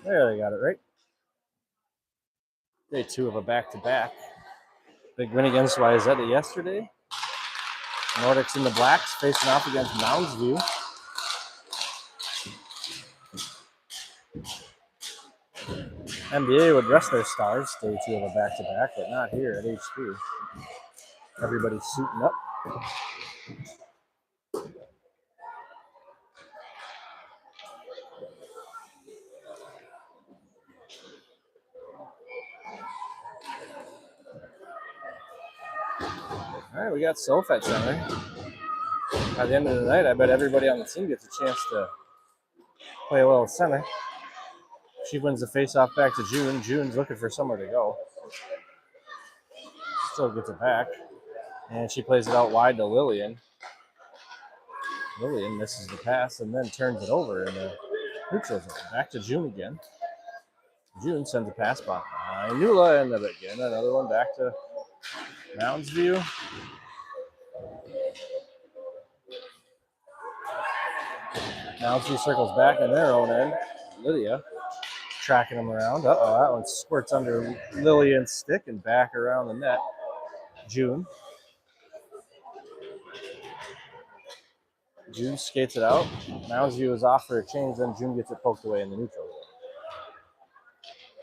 There, they got it right. Day 2 of a back-to-back. Big win against Wyzetta yesterday. Nordics in the blacks facing off against Mounds View. MVI would rest their stars, day 2 of a back-to-back, but not here at HP. Everybody's suiting up. All right, we got Soph at center. By the end of the night, I bet everybody on the team gets a chance to play a little center. She wins the face-off back to June. June's looking for somewhere to go. Still gets it back. And she plays it out wide to Lillian. Lillian misses the pass and then turns it over in the neutral zone. Back to June again. June sends a pass behind Nula, and again another one back to Mounds View. Mounds View circles back in their own end. Lydia tracking them around. Uh-oh, that one squirts under Lillian's stick and back around the net. June skates it out. Mounds View is off for a change, then June gets it poked away in the neutral zone.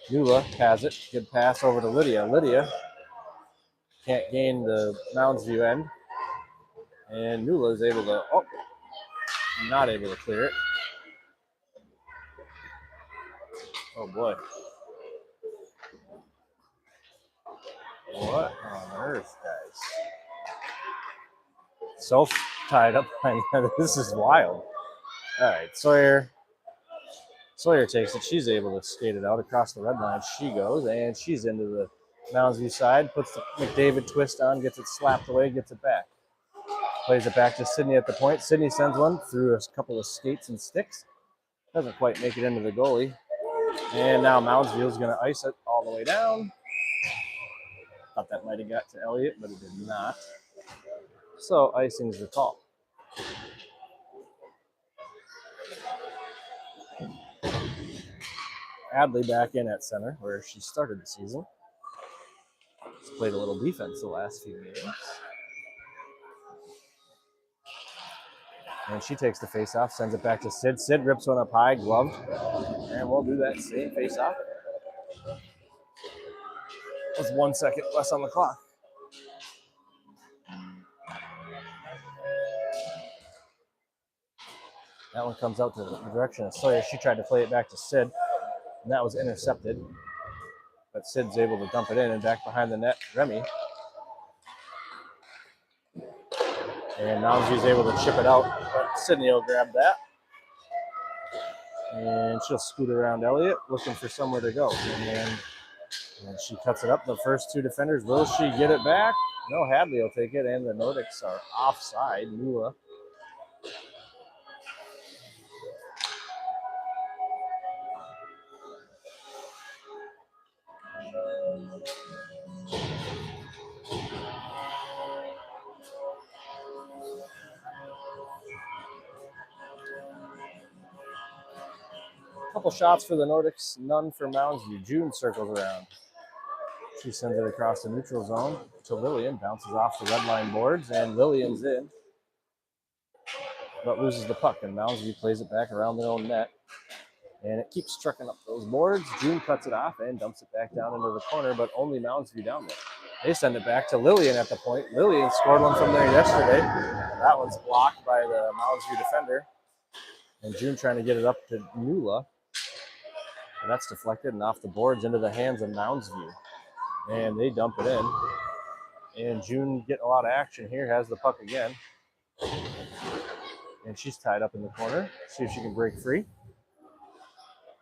Nula has it. Good pass over to Lydia. Lydia can't gain the Mounds View end. And Nula is able to, not able to clear it. Oh boy. What on earth, guys? So tied up behind that. This is wild. All right, Sawyer takes it. She's able to skate it out across the red line. She goes, and she's into the Mounds View side, puts the McDavid twist on, gets it slapped away, gets it back. Plays it back to Sydney at the point. Sydney sends one through a couple of skates and sticks. Doesn't quite make it into the goalie. And now Mounds View is going to ice it all the way down. Thought that might have got to Elliott, but it did not. So icing's the call. Adley back in at center, where she started the season. She's played a little defense the last few games. And she takes the face-off, sends it back to Sid. Sid rips one up high, gloved. And we'll do that same face-off. With 1 second less on the clock. That one comes out to the direction of Sawyer. She tried to play it back to Sid, and that was intercepted. But Sid's able to dump it in, and back behind the net, Remy. And Moundsview's able to chip it out, but Sydney will grab that. And she'll scoot around Elliott, looking for somewhere to go. And she cuts it up. The first two defenders, will she get it back? No, Hadley will take it, and the Nordics are offside. Nula. Couple shots for the Nordics, none for Moundsview. June circles around. She sends it across the neutral zone to Lillian, bounces off the red line boards, and Lillian's in, but loses the puck, and Moundsview plays it back around their own net, and it keeps trucking up those boards. June cuts it off and dumps it back down into the corner, but only Moundsview down there. They send it back to Lillian at the point. Lillian scored one from there yesterday. That one's blocked by the Moundsview defender, and June trying to get it up to Nula. And that's deflected and off the boards into the hands of Moundsview. And they dump it in. And June getting a lot of action here, has the puck again. And she's tied up in the corner. See if she can break free.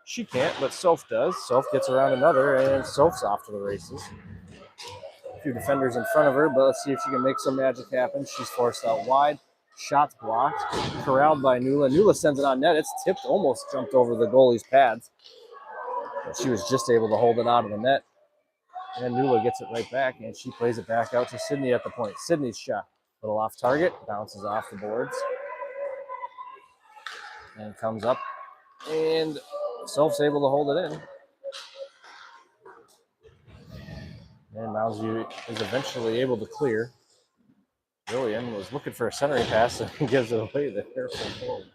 She can't, but Soph does. Soph gets around another, and Soph's off to the races. A few defenders in front of her, but let's see if she can make some magic happen. She's forced out wide. Shots blocked. Corralled by Nula. Nula sends it on net. It's tipped, almost jumped over the goalie's pads. But she was just able to hold it out of the net. And Nula gets it right back, and she plays it back out to Sydney at the point. Sydney's shot. A little off target. Bounces off the boards. And comes up. And Self's able to hold it in. And Mounds View is eventually able to clear. Lillian was looking for a centering pass and gives it away there for forward.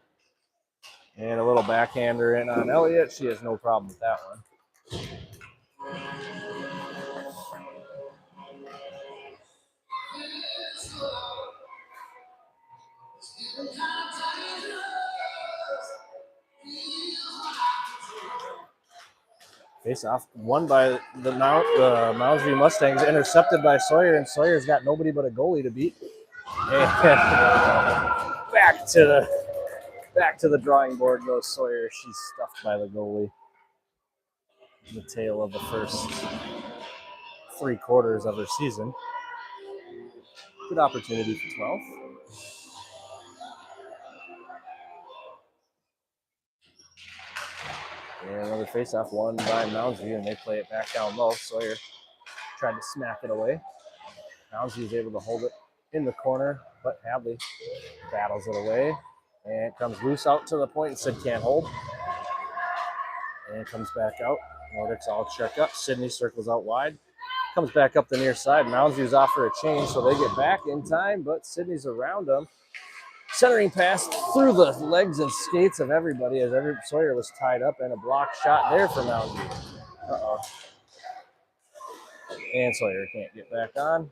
And a little backhander in on Elliott. She has no problem with that one. Face off, won by the Mounds View Mustangs, intercepted by Sawyer, and Sawyer's got nobody but a goalie to beat. And back to the drawing board goes Sawyer. She's stuffed by the goalie. The tail of the first 3 quarters of her season. Good opportunity for 12. And another face-off won by Mounds View, and they play it back down low. Sawyer tried to smack it away. Mounds View is able to hold it in the corner, but Hadley battles it away. And it comes loose out to the point and Sid can't hold. And it comes back out. Nordics all check up. Sydney circles out wide. Comes back up the near side. Mounds View's off for a change, so they get back in time, but Sydney's around them. Centering pass through the legs and skates of everybody as Sawyer was tied up, and a block shot there for Mounds View. Uh-oh. And Sawyer can't get back on.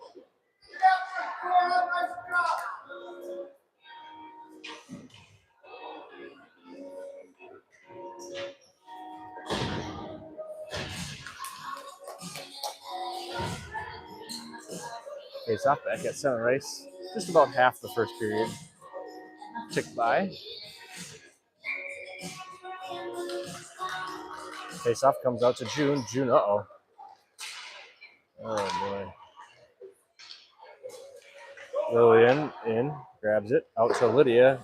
Face off back at center ice. Just about half the first period ticked by. Face off comes out to June. June, uh-oh. Oh, boy. Lillian in, grabs it, out to Lydia,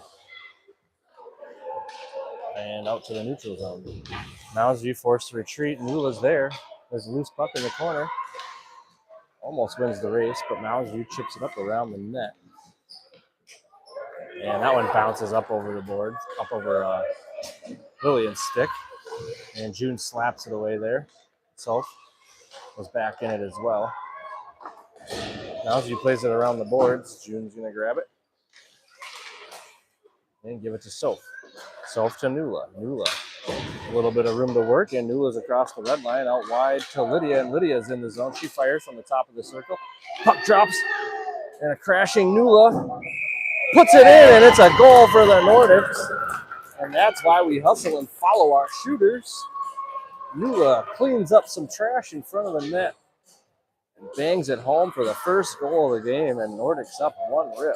and out to the neutral zone. Mounds View forced to retreat. Nula's there. There's a loose puck in the corner. Almost wins the race, but Mounds View chips it up around the net. And that one bounces up over the board, up over Lillian's stick. And June slaps it away there. Self was back in it as well. Mounds View plays it around the boards. June's going to grab it. And give it to Soph. Soph to Nula. Nula. A little bit of room to work, and Nula's across the red line, out wide to Lydia, and Lydia's in the zone. She fires from the top of the circle. Puck drops, and a crashing Nula puts it in, and it's a goal for the Nordics. And that's why we hustle and follow our shooters. Nula cleans up some trash in front of the net and bangs it home for the first goal of the game, and Nordics up 1-0.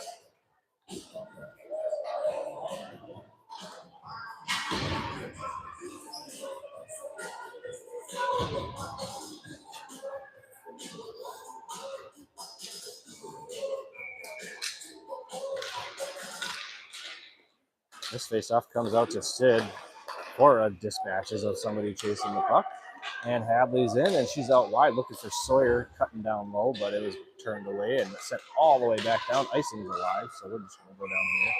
This faceoff comes out to Sid for dispatches of somebody chasing the puck. And Hadley's in, and she's out wide looking for Sawyer, cutting down low, but it was turned away and sent all the way back down. Icing's alive, so we're just going to go down here.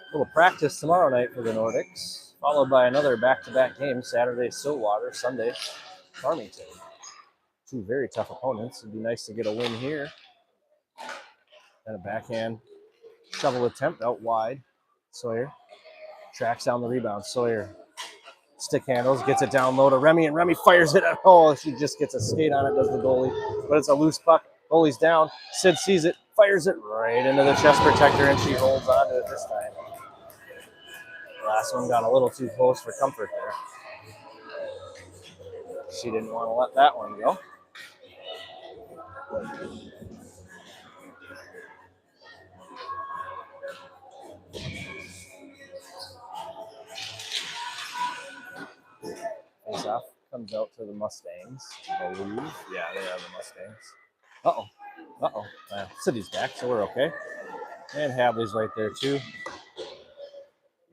A little practice tomorrow night for the Nordics, followed by another back-to-back game, Saturday Stillwater, Sunday Farmington. 2 very tough opponents. It'd be nice to get a win here. And a backhand shovel attempt out wide. Sawyer tracks down the rebound. Sawyer stick handles, gets it down low to Remy, and Remy fires it. Oh, she just gets a skate on it, does the goalie. But it's a loose puck. Goalie's down. Sid sees it, fires it right into the chest protector, and she holds on to it this time. Last one got a little too close for comfort there. She didn't want to let that one go. Face off comes out to the Mustangs, I believe. Yeah, they are the Mustangs. Uh-oh. Uh-oh. City's back, so we're okay. And Hadley's right there, too.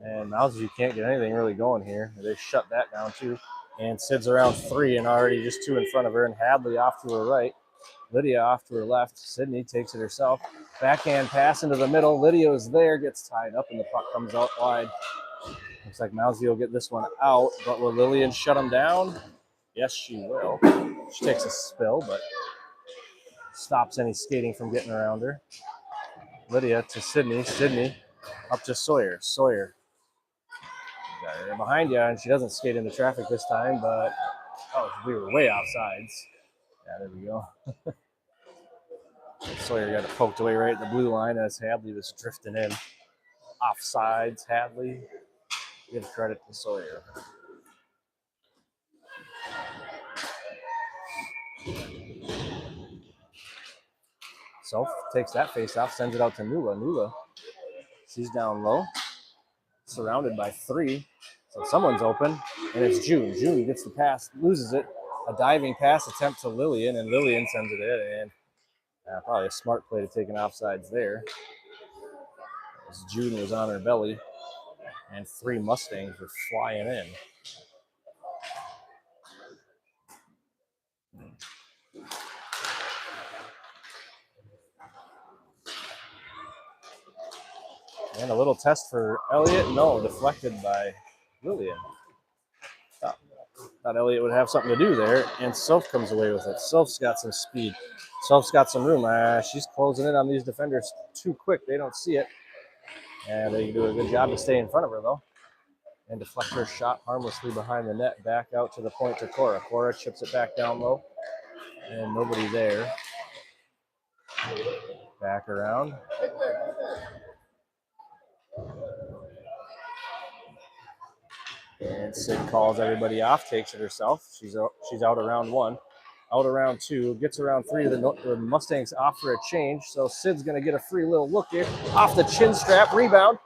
And Mounds View can't get anything really going here. They shut that down too. And Sid's around 3 and already just 2 in front of her. And Hadley off to her right. Lydia off to her left. Sydney takes it herself. Backhand pass into the middle. Lydia is there, gets tied up, and the puck comes out wide. Looks like Mounds View will get this one out, but will Lillian shut him down? Yes, she will. She takes a spill, but stops any skating from getting around her. Lydia to Sydney. Sydney up to Sawyer. Sawyer got her behind you, and she doesn't skate into traffic this time, but we were way offsides. Yeah, there we go. Sawyer got it poked away right at the blue line as Hadley was drifting in. Offsides, Hadley. Give credit to Sawyer. Self takes that face off, sends it out to Nula. Nula, she's down low, surrounded by 3. So someone's open, and it's June. June gets the pass, loses it. A diving pass attempt to Lillian, and Lillian sends it in. And probably a smart play to take an offsides there. As June was on her belly, and 3 Mustangs were flying in. And a little test for Elliott. No, deflected by Lillian. Thought Elliott would have something to do there, and Soph comes away with it. Soph's got some speed. Soph's got some room. She's closing in on these defenders too quick. They don't see it. And they do a good job to stay in front of her, though. And deflect her shot harmlessly behind the net. Back out to the point to Cora. Cora chips it back down low. And nobody there. Back around. And Sid calls everybody off, takes it herself. She's out around 1. Out around 2, gets around 3. The Mustangs offer a change, so Sid's going to get a free little look here. Off the chin strap, rebound.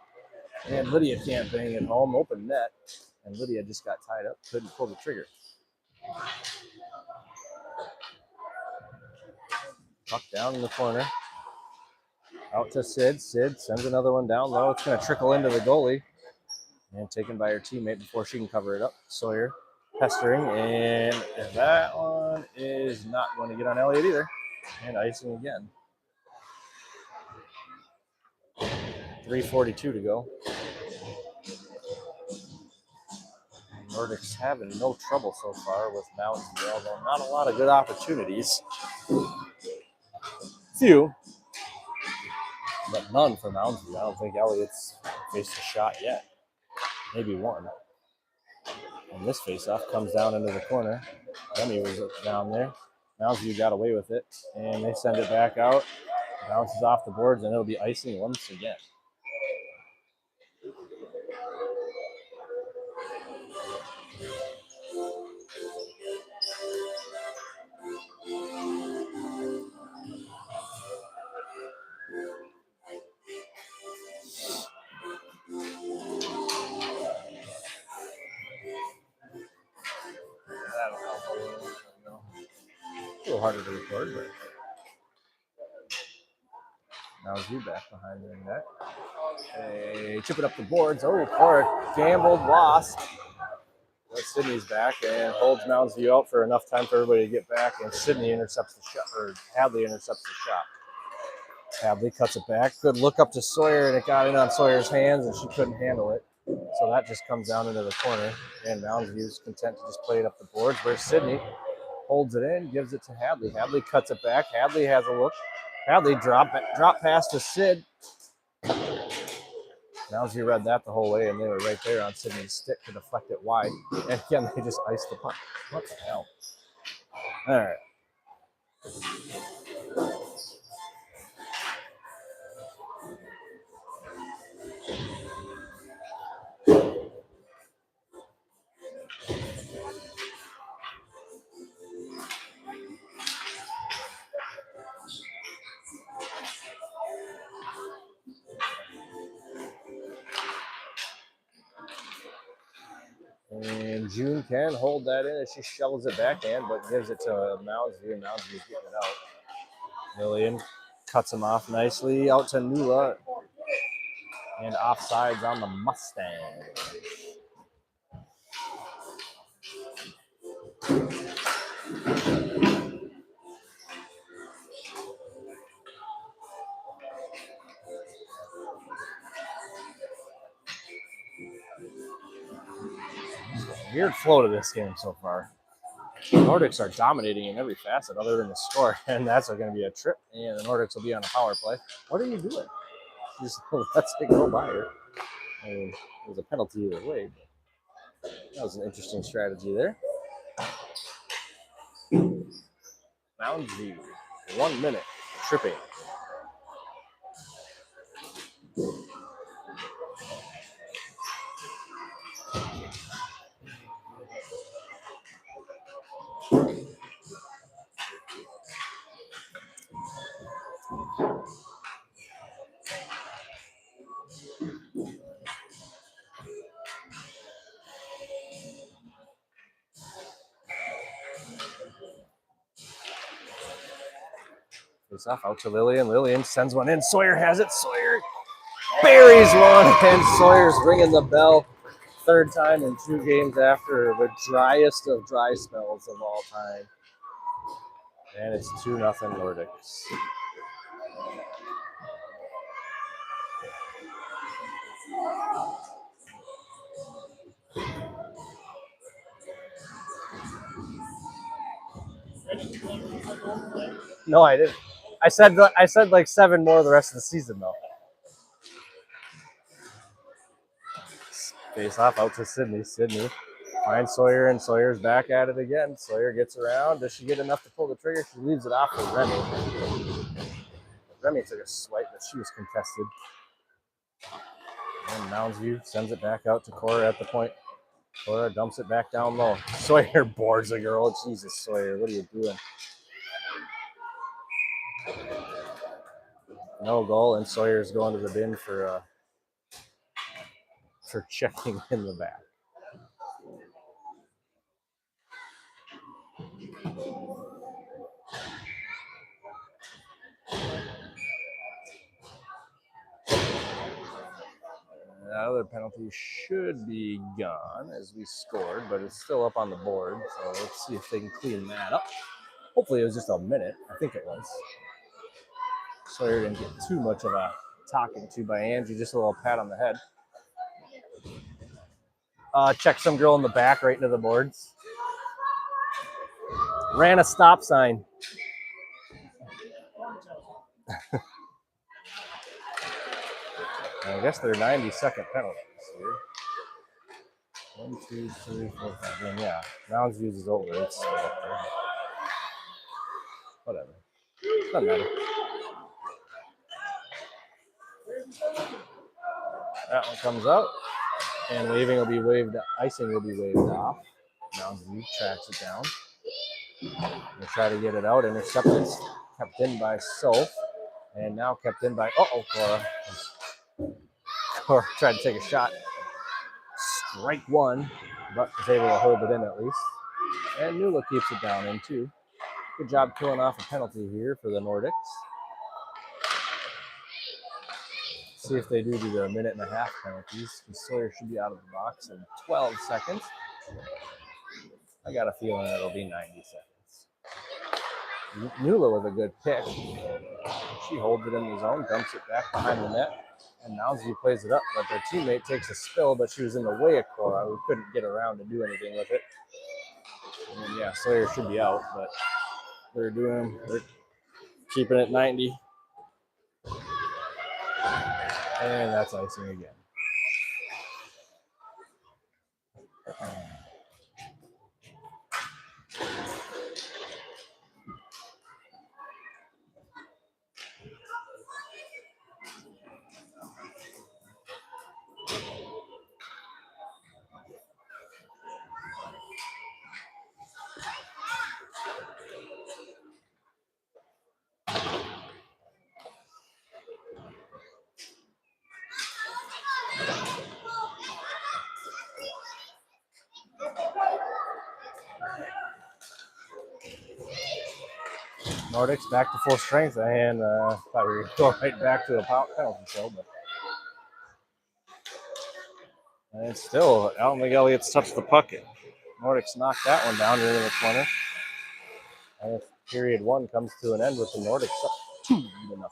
And Lydia can't bang it home, open net. And Lydia just got tied up, couldn't pull the trigger. Puck down in the corner. Out to Sid. Sid sends another one down low. It's going to trickle into the goalie. And taken by her teammate before she can cover it up. Sawyer pestering, and that one is not going to get on Elliott either. And icing again. 3:42 to go. Nordics having no trouble so far with Mounds View, although not a lot of good opportunities. Few, but none for Mounds View. I don't think Elliott's faced a shot yet. Maybe one. And this face-off comes down into the corner. Demi was down there. Mounds View got away with it, and they send it back out. Bounces off the boards, and it'll be icing once again. A little harder to record, but now View back behind the net. They chip it up the boards. Oh, Cora gambled, lost. But Sydney's back and holds Mounds View out for enough time for everybody to get back, and Sydney intercepts the shot, or Hadley intercepts the shot. Hadley cuts it back. Good look up to Sawyer, and it got in on Sawyer's hands, and she couldn't handle it. So that just comes down into the corner, and Mounds View's content to just play it up the boards, where Sydney holds it in, gives it to Hadley. Hadley cuts it back. Hadley has a look. Hadley drop pass to Sid. Mounds View read that the whole way, and they were right there on Sydney's stick to deflect it wide. And again, they just iced the puck. What the hell? All right. And June can hold that in as she shovels it backhand, but gives it to Mounds View. Mounds View's getting it out. Lillian cuts him off nicely. Out to Nula. And offsides on the Mustang. Weird flow to this game so far. The Nordics are dominating in every facet other than the score, and that's going to be a trip, and the Nordics will be on a power play. What are you doing? Just lets it go by her. I mean, it was a penalty either way, but that was an interesting strategy there. Mounds View, 1 minute, tripping. Face off out to Lillian. Lillian sends one in. Sawyer has it. Sawyer buries one, and Sawyer's ringing the bell. Third time in 2 games after the driest of dry spells of all time. And it's 2-0 Nordics. No, I didn't. I said like 7 more the rest of the season though. Face off out to Sydney. Sydney finds Sawyer, and Sawyer's back at it again. Sawyer gets around. Does she get enough to pull the trigger? She leaves it off for Remy. Remy took a swipe, but she was contested. And Moundsview sends it back out to Cora at the point. Cora dumps it back down low. Sawyer boards the girl. Jesus, Sawyer, what are you doing? No goal, and Sawyer's going to the bin for checking in the back. The other penalty should be gone as we scored, but it's still up on the board. So let's see if they can clean that up. Hopefully it was just a minute. I think it was. Sawyer didn't get too much of a talking to by Angie, just a little pat on the head. Check some girl in the back right into the boards. Ran a stop sign. I guess they're 90-second penalties here. 1, 2, 3, 4, 5. And yeah, Mounds Views is over. It's still up there. Whatever. Doesn't matter. That one comes out, and waving will be waved. Icing will be waved off. Mounds View tracks it down. They try to get it out. Intercepted. Kept in by Soph. And now kept in by Cora. Cora tried to take a shot. Strike 1, but was able to hold it in at least. And Nula keeps it down in 2. Good job killing off a penalty here for the Nordics. See if they do the 1.5-minute penalties. Sawyer should be out of the box in 12 seconds. I got a feeling it'll be 90 seconds. Nula with a good pick. She holds it in the zone, dumps it back behind the net, and Moundsview plays it up. But their teammate takes a spill, but she was in the way of Cora, who couldn't get around to do anything with it. And yeah, Sawyer should be out, but they're keeping it 90. And that's icing again. Nordics back to full strength, and thought we were going to go right back to a penalty kill, but And still, Alton McElliott's touched the puck. Nordic's knocked that one down here in the corner. And period one comes to an end with the Nordics up 2-0.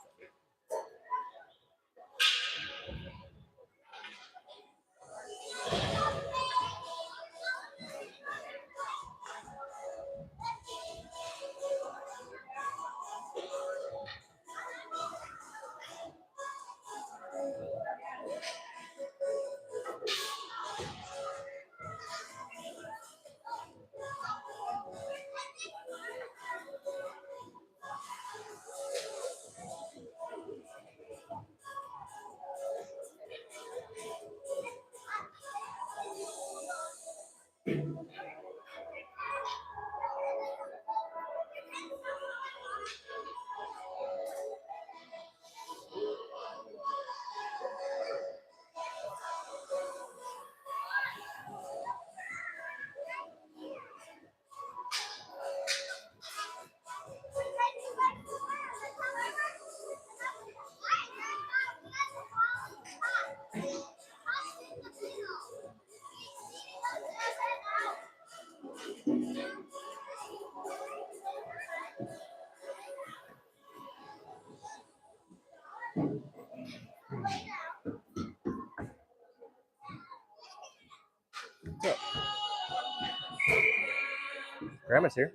Grandma's here.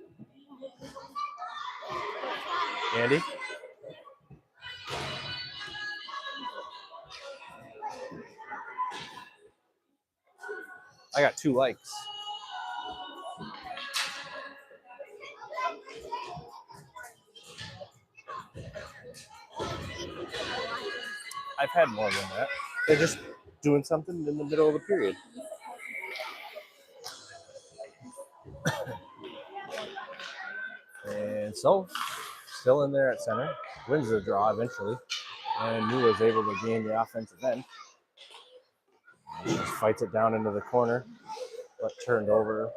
Andy. I got 2 likes. I've had more than that. They're just doing something in the middle of the period. And so, still in there at center. Wins the draw eventually. And New is able to gain the offensive end. Just fights it down into the corner, but turned over,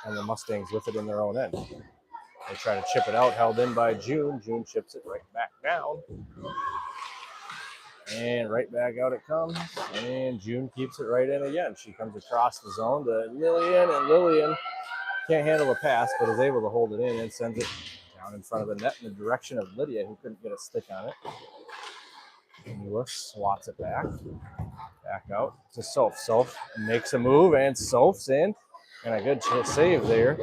and the Mustangs with it in their own end. They try to chip it out, held in by June. June chips it right back down. And right back out it comes. And June keeps it right in again. She comes across the zone to Lillian, and Lillian can't handle a pass, but is able to hold it in and sends it down in front of the net in the direction of Lydia, who couldn't get a stick on it. Mula swats it back out to Soph. Soph makes a move, and Soph's in. And a good save there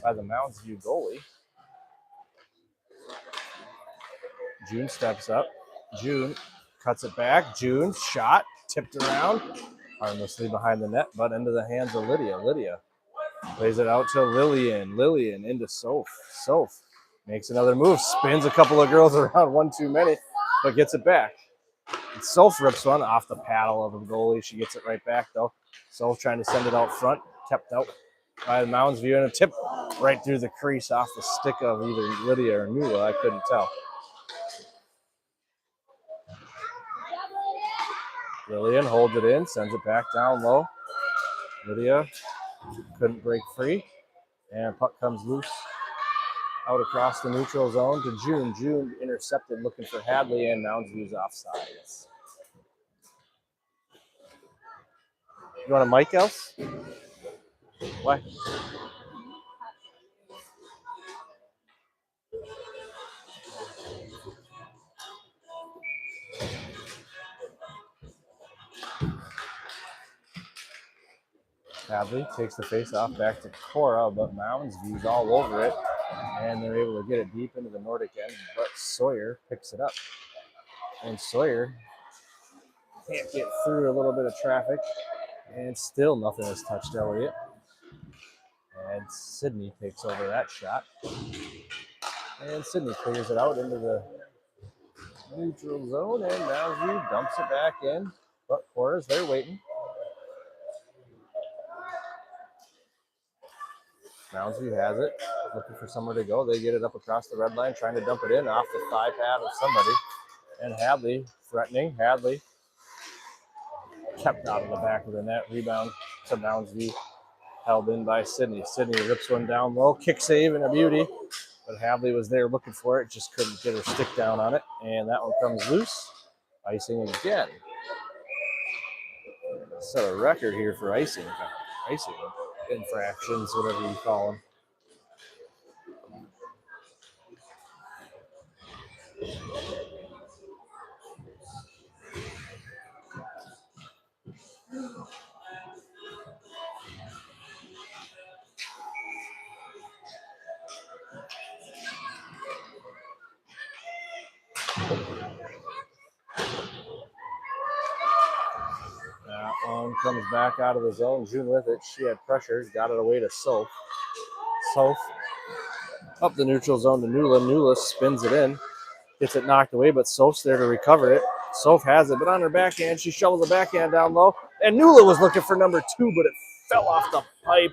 by the Mounds View goalie. June steps up. June cuts it back. June's shot tipped around, harmlessly behind the net, but into the hands of Lydia. Lydia plays it out to Lillian. Lillian into Soph. Soph makes another move, spins a couple of girls around, one too many, but gets it back. And Soph rips one off the paddle of the goalie. She gets it right back, though. Soph trying to send it out front, kept out by the Mounds View, and a tip right through the crease off the stick of either Lydia or Nula. I couldn't tell. Lillian holds it in, sends it back down low. Lydia couldn't break free, and puck comes loose out across the neutral zone to June. June intercepted looking for Hadley, and Mounds View's offsides. You want a mic, else? Why? Hadley takes the face off back to Cora, but Mounds View's all over it, and they're able to get it deep into the Nordic end, but Sawyer picks it up. And Sawyer can't get through a little bit of traffic, and still nothing has touched Elliott. And Sydney takes over that shot. And Sydney clears it out into the neutral zone, and Mounds View dumps it back in, but Cora's there waiting. Mounds View has it, looking for somewhere to go. They get it up across the red line, trying to dump it in off the thigh pad of somebody. And Hadley threatening. Hadley kept out of the back of the net. Rebound to Mounds View, held in by Sydney. Sydney rips one down low, kick save and a beauty. But Hadley was there looking for it, just couldn't get her stick down on it. And that one comes loose, icing again. set a record here for icing infractions, whatever you call them. That one comes back out of the zone. June with it. She had pressure. Got it away to Soph. Soph up the neutral zone to Nula. Nula spins it in. Gets it knocked away, but Soph's there to recover it. Soph has it, but on her backhand, she shovels the backhand down low. And Nula was looking for number 2, but it fell off the pipe.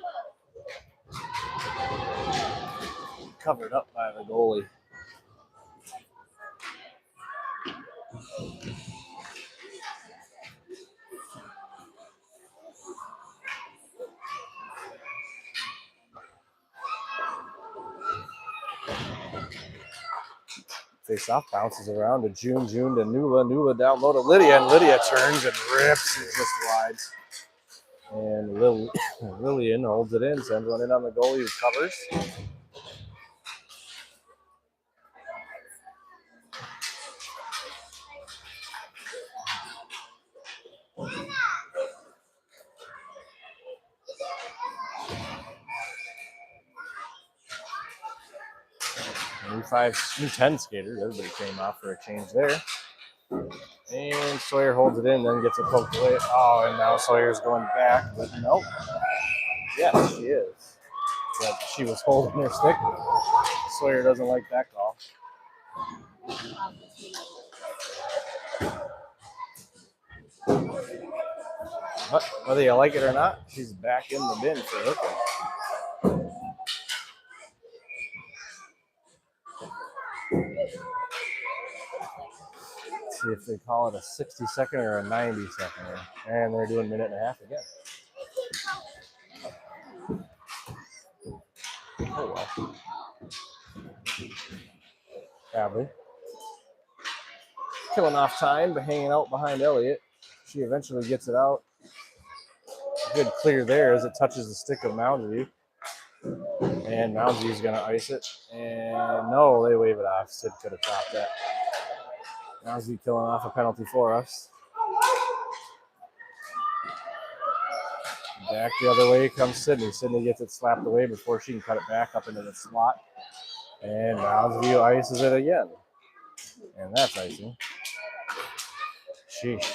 Covered up by the goalie. Face-off bounces around to June to Nula. Nula down low to Lydia, and Lydia turns and rips it just wide. And Lillian holds it in, sends one in on the goalie who covers. New 10 skaters. Everybody came off for a change there. And Sawyer holds it in, then gets it poked away. Oh, and now Sawyer's going back, but nope. Yes, she is. But she was holding her stick. Sawyer doesn't like that call. But whether you like it or not, she's back in the bin for hooking. See if they call it a 60-second or a 90-second. And they're doing a minute and a half again. Oh, well. Hadley. Killing off time, but hanging out behind Elliott. She eventually gets it out. Good clear there as it touches the stick of Moundsview. And Moundsview's going to ice it. And no, they wave it off. Sid could have stopped that. Moundsview killing off a penalty for us. Back the other way comes Sydney. Sydney gets it slapped away before she can cut it back up into the slot. And Moundsview ices it again. And that's icing. Sheesh.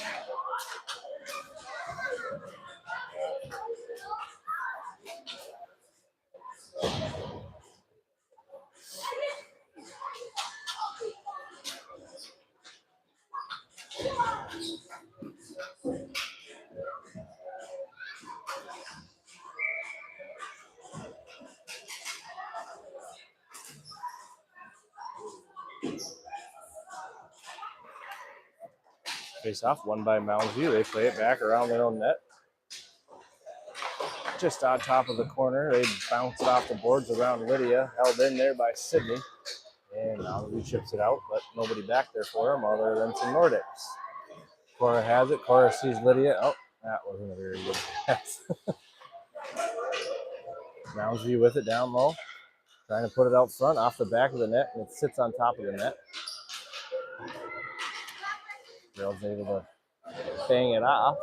Face off, won by Moundsview. They play it back around their own net. Just on top of the corner. They bounce it off the boards around Lydia, held in there by Sydney. And Moundsview chips it out, but nobody back there for him other than some Nordics. Cora has it. Cora sees Lydia. Oh, that wasn't a very good pass. Moundsview with it down low. Trying to put it out front off the back of the net, and it sits on top of the net. Girl's able to bang it off.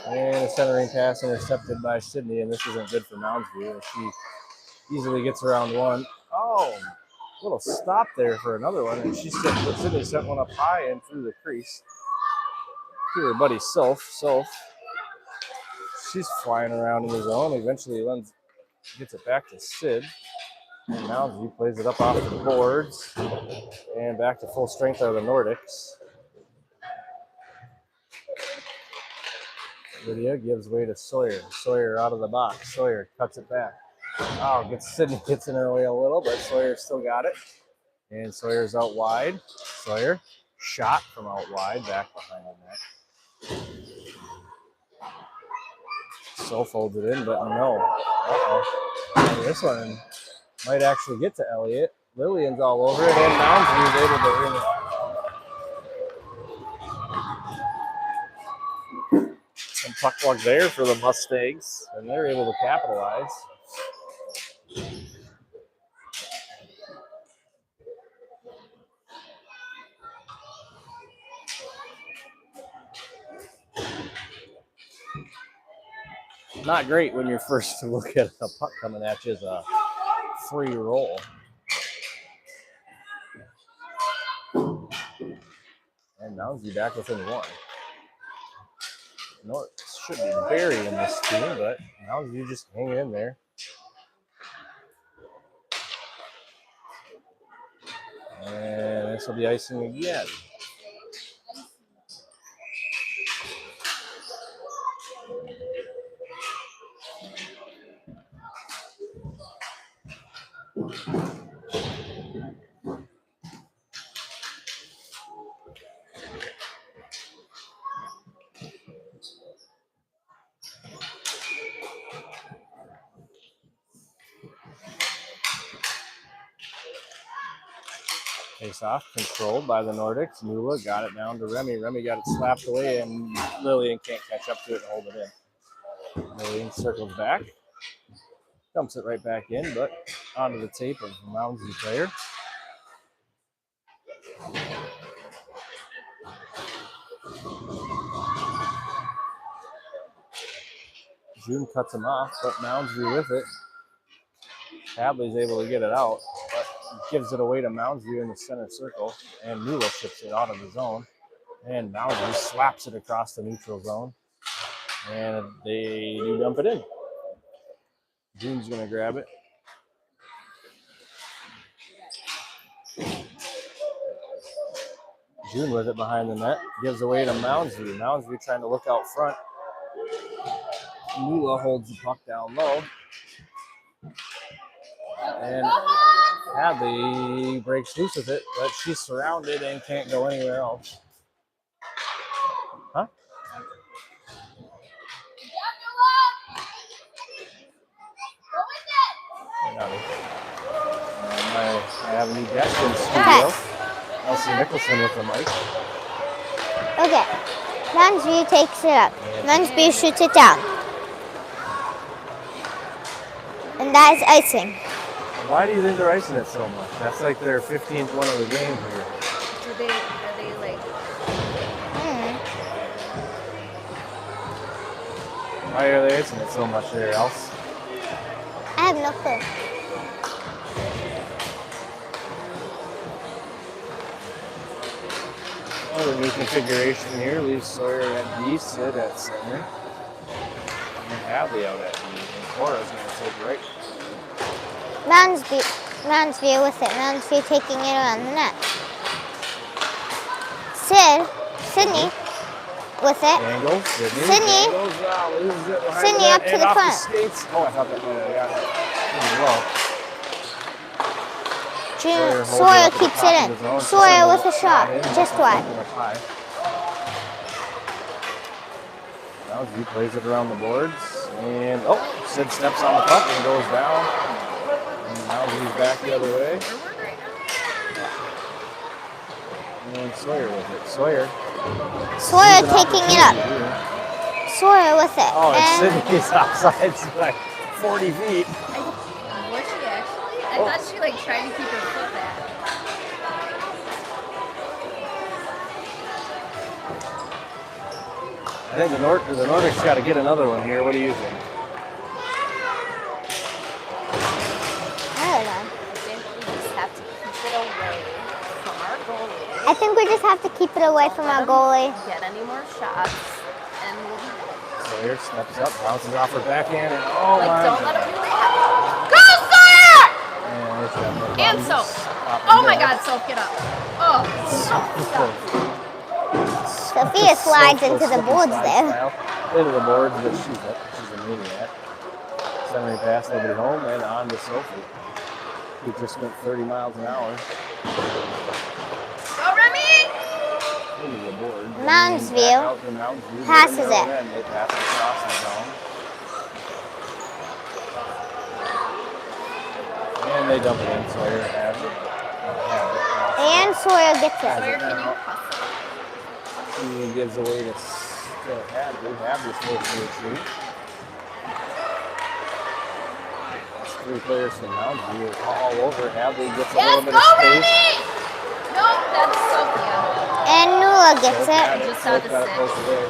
And a centering pass intercepted by Sydney, and this isn't good for Moundsview. She easily gets around one. Oh, a little stop there for another one, and Sydney sent one up high and through the crease to her buddy Soph. She's flying around in the zone. Eventually gets it back to Sid. And Moundsview plays it up off the boards. And back to full strength are the Nordics. Lydia gives way to Sawyer. Sawyer out of the box. Sawyer cuts it back. Oh, Sydney gets in her way a little, but Sawyer still got it. And Sawyer's out wide. Sawyer shot from out wide, back behind the net. So folds it in, but no. And this one might actually get to Elliott. Lillian's all over it, and Moundsview is able to win it. puck luck there for the Mustangs, and they're able to capitalize. Not great when you're first to look at a puck coming at you as a free roll. And Mounds be back within one. North should be burying this team, but Mounds View just hanging in there. And this will be icing again. Face off, controlled by the Nordics. Nula got it down to Remy. Remy got it slapped away, and Lillian can't catch up to it and hold it in. Lillian circles back, dumps it right back in, but onto the tape of the Mounds View player. June cuts him off, but Mounds View with it. Hadley's able to get it out, but gives it away to Mounds View in the center circle, and Nula ships it out of the zone. And Mounds View slaps it across the neutral zone, and they do dump it in. June's going to grab it. June with it behind the net, gives away to Mounds View. Mounds View trying to look out front. Nula holds the puck down low. And Hadley breaks loose with it, but she's surrounded and can't go anywhere else. Huh? I have a new guest in the studio. Elsie Nicholson with the mic. Okay. Mounds View takes it up. Mounds View shoots it down. And that is icing. Why do you think they're icing it so much? That's like their 15th one of the game here. Are they like... Why are they icing it so much there, Else? I have no clue. Well, the new configuration here leaves Sawyer at D, Sid at center, and Hadley out at D. And Cora's going to take right. Mounds View with it. Mounds View taking it around the net. Sydney with it. Angle, Sydney. Sydney. Loses it behind Sydney the net up to and the off front. Skates. Oh, I thought that I got it. Sawyer keeps it in. Sawyer with a shot. Just wide. Now he plays it around the boards. And, Sid steps on the puck and goes down. And now he's back the other way. And Sawyer with it. Sawyer taking it up. Sawyer with it. Oh, and Sydney's outside like 40 feet. Was she actually? I thought she like tried to keep her foot back. I think the Nordics got to get another one here. What do you think? I think we just have to keep it away from our goalie. Get any more shots, and we'll be good. Sawyer steps up, bounces off her backhand, and oh like, my! Don't let him do that. Go Sawyer! And Soph. Oh my God, Soph, get up. Oh, stop. Sophia slides into the boards there. Into the boards, but she's a maniac. Centering pass, nobody home, and on to Sophie. Who just went 30 miles an hour. Go Remy! Into the board. Mounds View passes it. And they pass it across the zone. And they dump it in. Sawyer has it. And Sawyer gets Sawyer, it. can you hustle? He gives away to to Hadley. Hadley's supposed to retreat. That's 3 players from Mountain View all over. Hadley gets a Yes, little bit go, of space. Randy! Nope, that's Sophia. And Nula gets Soap it. got Just Soap saw the got it six. close to there.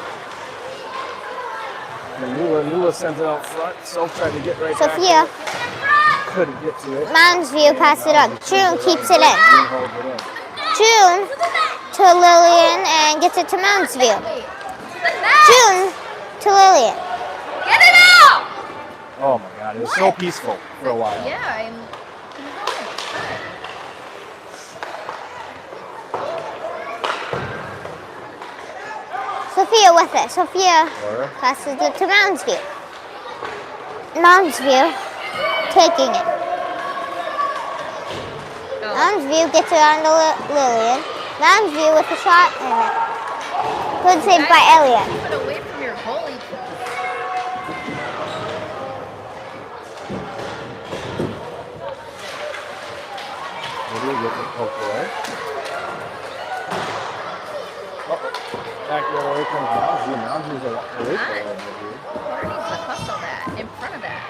And Nula sends it out front. Soap tried to get right Sophia. back. Couldn't get to it. Mounds View pass it on. June keeps it in. June holds it in. June to Lillian and gets it to Mounds View. June to Lillian. Get it out! Oh my God, it was so peaceful for a while. Yeah, I'm. Sophia with it. Sophia Laura. passes it to Mounds View. Mounds View taking it. Oh. Mounds View gets it on to Lillian. Mounds View with a shot and it. Good save by Elliot. Keep it away from your goalie. Lydia gets it poked away. Back the other way comes Mounds View. Mounds View's away from Lydia. Porter needs to hustle that in front of that.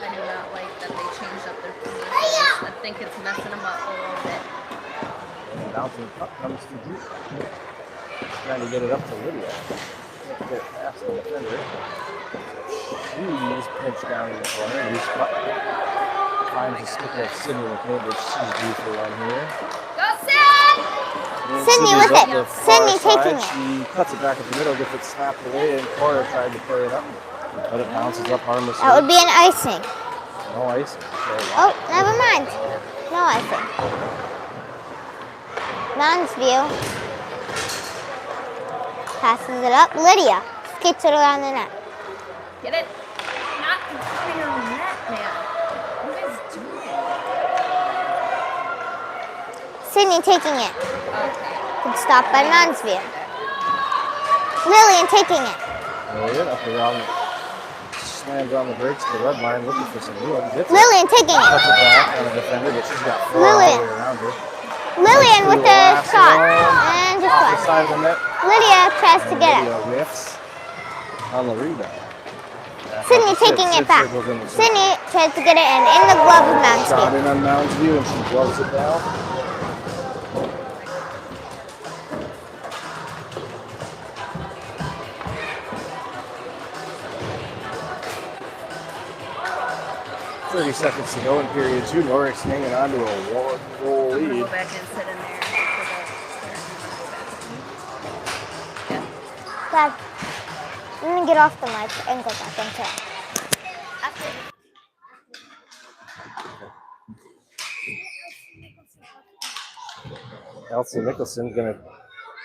I do not like that they changed up their positions. I think it's messing them up a little bit. And bouncing puck comes to Drew. Trying to get it up to Lydia. Can't get it past the defender. She's pinched down in the corner. Loose puck. Finds a stick of Sydney with Cambridge. She's due for one here. Go, Sid! And Sydney Sydney's with up it. the far Sydney side. taking it. She cuts it back at the middle, gets it snapped away, and Cora tried to play it up. But it bounces up harmlessly. That would be an icing. No icing. Oh, never mind. No icing. Mounds View passes it up. Lydia skates it around the net. Get it? Not in front of your net, man. What are you guys doing? Sydney taking it. Okay. Good stop by Mounds View. Lillian taking it. Lillian up around, slams on the brakes to the red line, looking for some room. Gets it. Lillian taking it. Cuts it back on the defender, but she's got 4 all the Lillian. way around her. Lillian with the Last shot. one. And just Off the one. side of the net. Lydia tries to And get it. Lydia whiffs on the rebound. Sydney Sid- taking Sid it back. circles in the circle. Sydney tries to get it in the glove of Mounds Shot View. in on Mounds View, and she gloves it down. .30 seconds to go in period 2. Norrick's hanging on to a 1-goal I'm gonna lead. go back and sit in there. Dad, let me get off the mic and go back into it. Elsie Nicholson's going to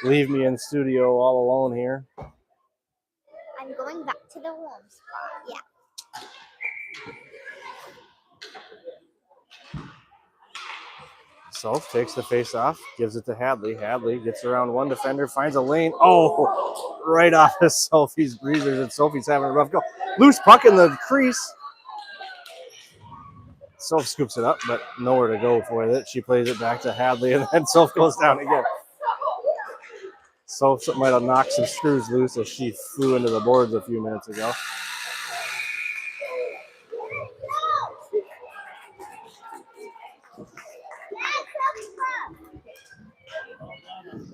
leave me in studio all alone here. I'm going back to the warm spot. Yeah. Self takes the face off, gives it to Hadley. Hadley gets around one defender, finds a lane. Oh, right off of Sophie's breezers, and Sophie's having a rough go. Loose puck in the crease. Soph scoops it up, but nowhere to go for it. She plays it back to Hadley, and then Soph goes down again. Soph might have knocked some screws loose as she flew into the boards a few minutes ago.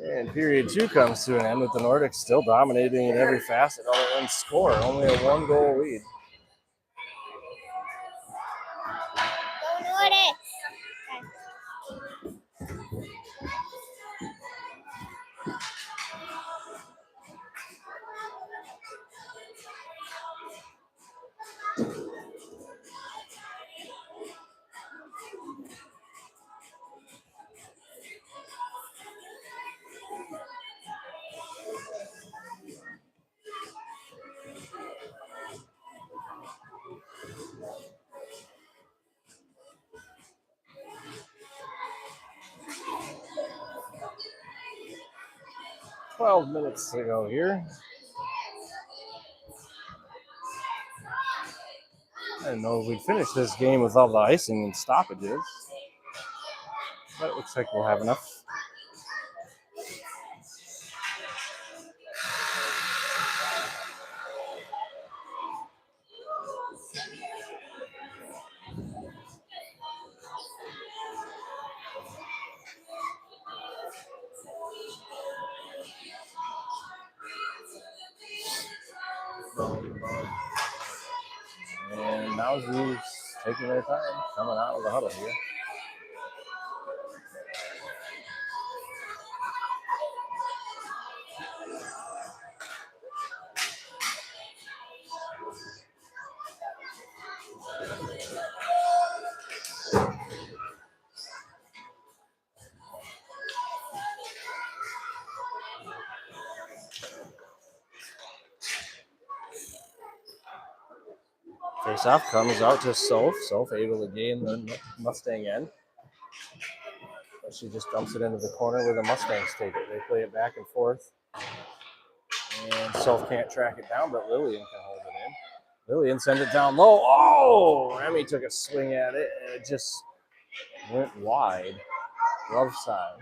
And period 2 comes to an end with the Nordics still dominating in every facet other than score. Only a 1-goal lead. Go Nordics. 12 minutes to go here. I didn't know if we'd finish this game with all the icing and stoppages, but it looks like we'll have enough. And Mousy's taking their time coming out of the huddle here. Face off comes out to Soph. Soph able to gain the Mustang end. But she just dumps it into the corner where the Mustangs take it. They play it back and forth. And Soph can't track it down, but Lillian can hold it in. Lillian sends it down low. Oh! Remy took a swing at it, and it just went wide. Love side.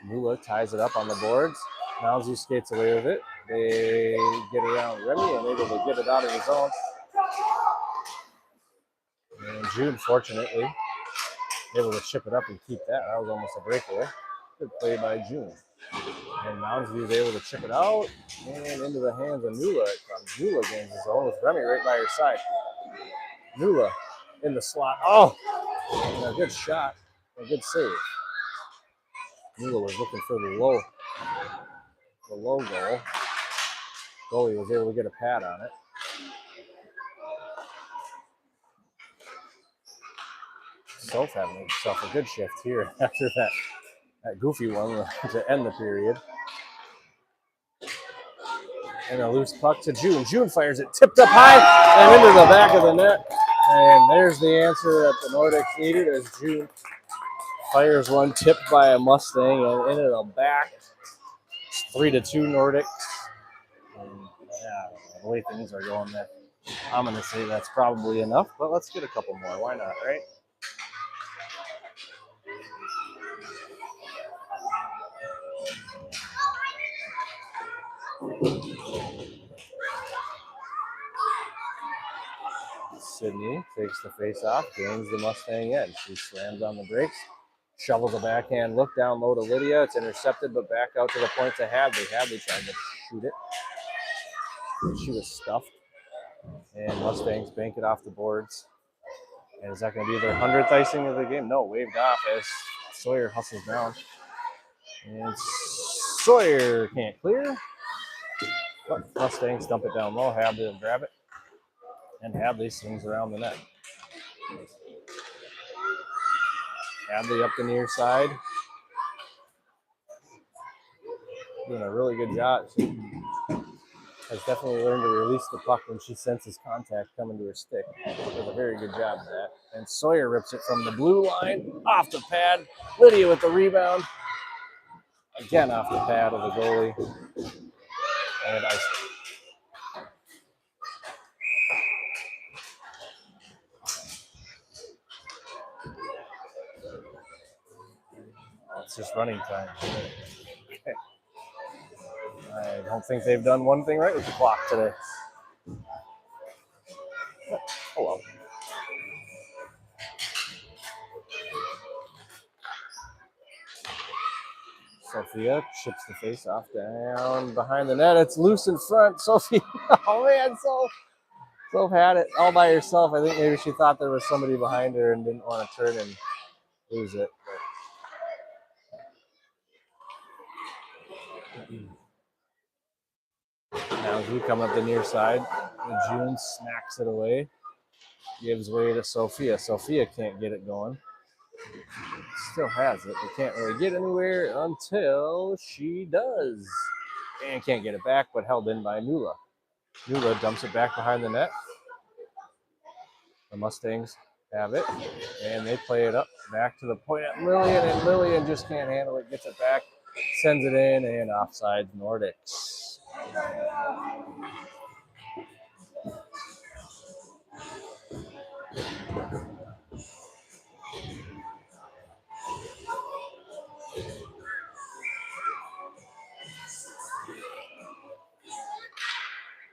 Mula ties it up on the boards. Mousy skates away with it. They get around Remy and able to get it out of his own. And June, fortunately, able to chip it up and keep that. That was almost a breakaway. Good play by June. And Moundsview is able to chip it out and into the hands of Nula. It comes. Nula gains his own with Remy right by her side. Nula in the slot. Oh, and a good shot. A good save. Nula was looking for the low goal. Goalie was able to get a pad on it. Soph having himself a good shift here after that goofy one to end the period. And a loose puck to June. June fires it, tipped up high and into the back of the net. And there's the answer that the Nordics needed as June fires one tipped by a Mustang and into the back. It's 3-2 Nordics. And yeah, the way things are going there, I'm going to say that's probably enough, but let's get a couple more. Why not, right? Sydney takes the face off, gains the Mustang end. She slams on the brakes, shovels a backhand look down low to Lydia. It's intercepted, but back out to the point to Hadley. Hadley tried to shoot it. She was stuffed. And Mustangs bank it off the boards. And is that going to be their 100th icing of the game? No, waved off as Sawyer hustles down. And Sawyer can't clear. But Mustangs dump it down low. Hadley will grab it. And Hadley swings around the net. Hadley up the near side. Doing a really good job. She has definitely learned to release the puck when she senses contact coming to her stick. Does a very good job of that. And Sawyer rips it from the blue line, off the pad. Lydia with the rebound. Again off the pad of the goalie. And icing. It's just running time. Okay. I don't think they've done one thing right with the clock today. Oh well. Sophia chips the face off down behind the net. It's loose in front. Sophia, oh man, Soph had it all by herself. I think maybe she thought there was somebody behind her and didn't want to turn and lose it. Now Zoo coming up the near side. June smacks it away. Gives way to Sophia. Sophia can't get it going. Still has it. But can't really get anywhere until she does. And can't get it back, but held in by Nula. Nula dumps it back behind the net. The Mustangs have it. And they play it up back to the point at Lillian. And Lillian just can't handle it. Gets it back. Sends it in. And offside Nordics.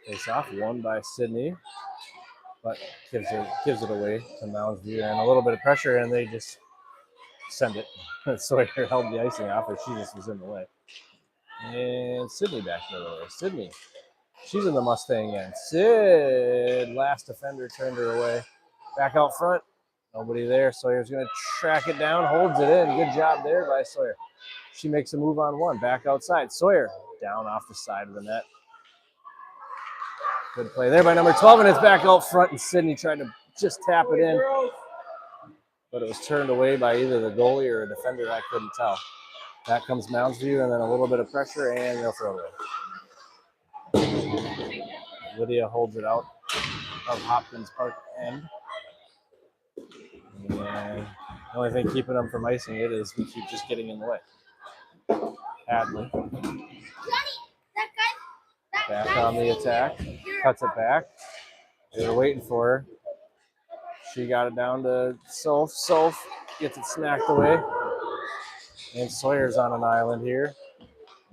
Face off, won by Sydney, but gives it away to Mounds View, and a little bit of pressure, and they just send it. Sawyer held the icing off, and she just was in the way. And Sydney back the other way. Sydney, she's in the Mustang end. Sid, last defender, turned her away. Back out front, nobody there. Sawyer's going to track it down, holds it in. Good job there by Sawyer. She makes a move on one, back outside. Sawyer down off the side of the net. Good play there by number 12, and it's back out front, and Sydney tried to just tap it in, but it was turned away by either the goalie or a defender. I couldn't tell. Back comes Mounds View, and then a little bit of pressure, and they'll throw it away. Lydia holds it out of Hopkins Park end. And the only thing keeping them from icing it is we keep just getting in the way. Hadley. Back on the attack. Cuts it back. They were waiting for her. She got it down to Soph. Soph gets it smacked away. And Sawyer's on an island here.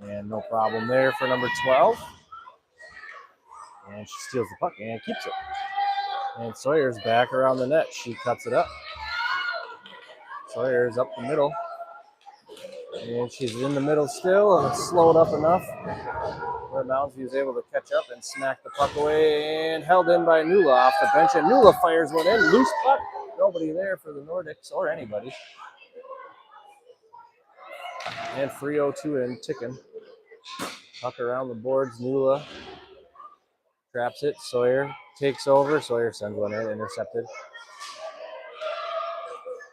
And no problem there for number 12. And she steals the puck and keeps it. And Sawyer's back around the net. She cuts it up. Sawyer's up the middle. And she's in the middle still, and it's slowed up enough where Moundsview is able to catch up and smack the puck away, and held in by Nula off the bench. And Nula fires one in. Loose puck. Nobody there for the Nordics or anybody. And 3:02 in, ticking. Puck around the boards. Nula traps it. Sawyer takes over. Sawyer sends one in, intercepted.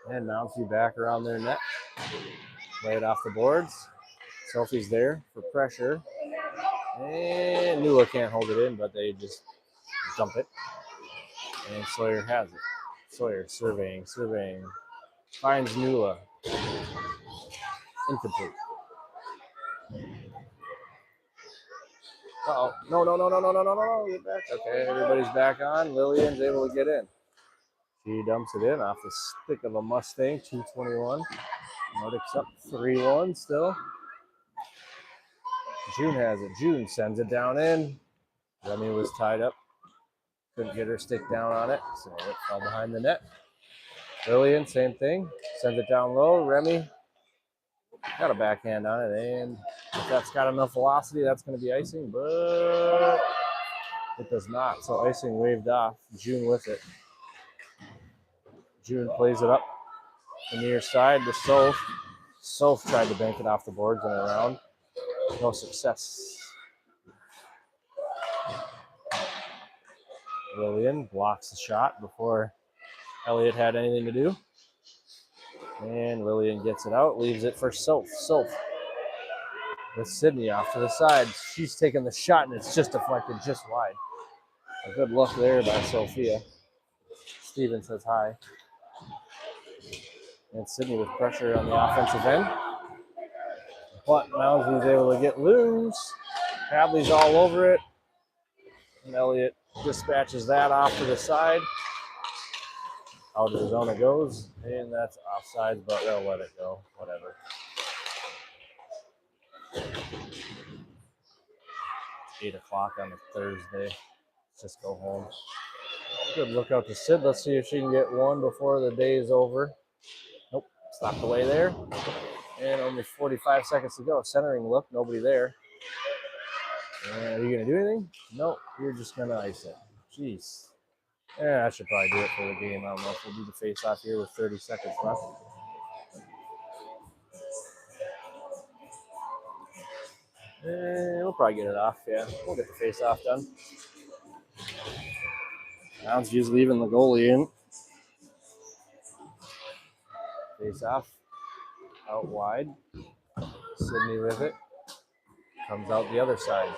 And Moundsview back around their net. Play it off the boards. Sophie's there for pressure. And Nula can't hold it in, but they just dump it. And Sawyer has it. Sawyer surveying. Finds Nula. Incomplete. Uh-oh. No. Get back. Okay, everybody's back on. Lillian's able to get in. She dumps it in off the stick of a Mustang, 221. Nordics up 3-1 still. June has it. June sends it down in. Remy was tied up. Couldn't get her stick down on it, so it fell behind the net. Lillian, same thing. Sends it down low. Remy got a backhand on it, and if that's got enough velocity, that's going to be icing, but it does not. So icing waved off. June with it. June plays it up the near side to Soph. Soph tried to bank it off the boards and around. No success. Lillian blocks the shot before Elliott had anything to do. And Lillian gets it out, leaves it for Soph. Soph with Sydney off to the side. She's taking the shot, and it's just deflected just wide. A good look there by Sophia. Steven says hi. And Sydney with pressure on the offensive end. But Moundsview is able to get loose. Hadley's all over it. And Elliott dispatches that off to the side. Out of the zone it goes. And that's offsides, but they'll let it go. Whatever. It's 8 o'clock on a Thursday. Let's just go home. Good look out to Sid. Let's see if she can get one before the day is over. Nope. Stopped away there. And only 45 seconds to go. Centering look. Nobody there. And are you going to do anything? Nope. You're just going to ice it. Jeez. Yeah, I should probably do it for the game. I don't know if we'll do the face-off here with 30 seconds left. And we'll probably get it off. Yeah, we'll get the face-off done. Moundsview's leaving the goalie in. Face-off. Out wide. Sydney with it. Comes out the other side.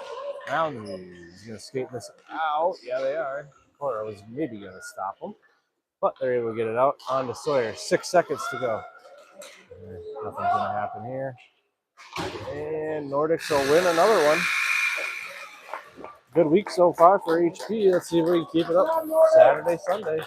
Moundsview's going to skate this out. Yeah, they are. Cora was maybe going to stop them, but they're able to get it out. On to Sawyer. 6 seconds to go. Nothing's going to happen here. And Nordics will win another one. Good week so far for HP. Let's see if we can keep it up Saturday, Sunday.